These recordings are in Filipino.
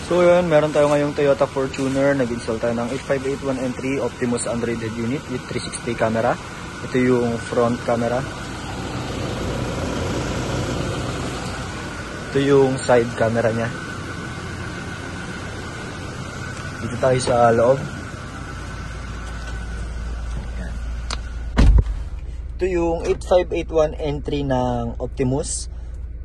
So yun, meron tayo ngayong Toyota Fortuner. Nag-install tayo ng 8581N3 Optimus Android head unit with 360 camera. Ito yung front camera. Ito yung side camera nya. Dito tayo sa loob. Ayan. Ito yung 8581N3 ng Optimus.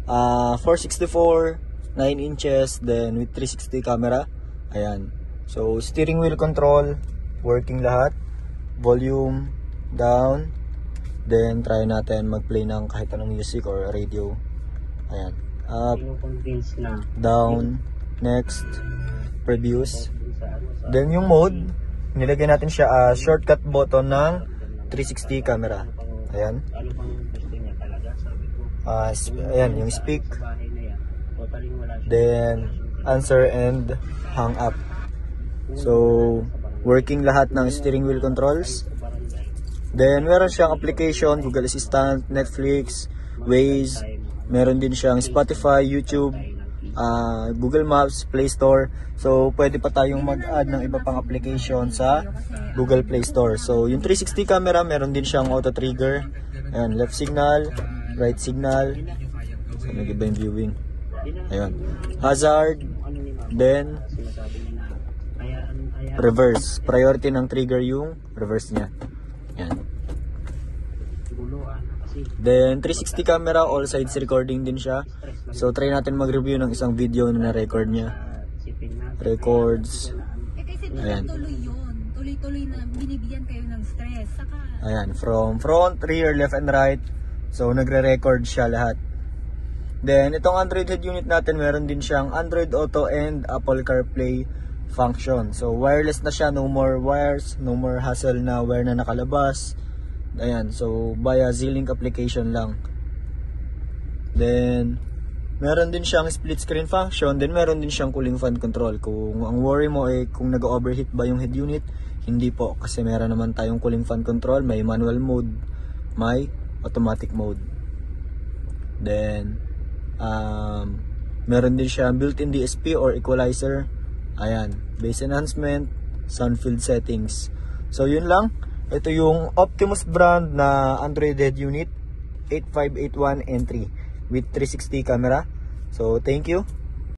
464 9 inches, then with 360 camera. Ayan. So, steering wheel control, working lahat. Volume, down. Then, try natin mag-play ng kahit anong music or radio. Ayan. Up, down, next, previews. Then, yung mode, nilagay natin siya shortcut button ng 360 camera. Ayan. Ayan, yung speak. Then, answer and hang up. So, working lahat ng steering wheel controls. Then, meron siyang application, Google Assistant, Netflix, Waze. Meron din siyang Spotify, YouTube, Google Maps, Play Store. So, pwede pa tayong mag-add ng iba pang application sa Google Play Store. So, yung 360 camera, meron din siyang auto trigger. Ayan, left signal, right signal. So, nag-iba yung viewing. Ayun. Hazard. Then, reverse. Priority ng trigger yung reverse niya. Ayan. Then, 360 camera, all sides recording din siya. So, try natin mag-review ng isang video na na-record niya. Records. Ayan. Tuloy-tuloy na binibigyan kayo ng stress. Ayan. From front, rear, left, and right. So, nagre-record siya lahat. Then, itong Android head unit natin, meron din siyang Android Auto and Apple CarPlay function. So, wireless na siya. No more wires. No more hassle na wire na nakalabas. Ayan. So, via Z-Link application lang. Then, meron din siyang split screen function. Then, meron din siyang cooling fan control. Kung ang worry mo ay kung nag-overheat ba yung head unit, hindi po. Kasi meron naman tayong cooling fan control. May manual mode. May automatic mode. Then, meron din siya built-in DSP or equalizer. Ayan, bass enhancement, sound field settings. So yun lang. Ito yung Optimus brand na Android head unit 8581N3 with 360 camera. So thank you.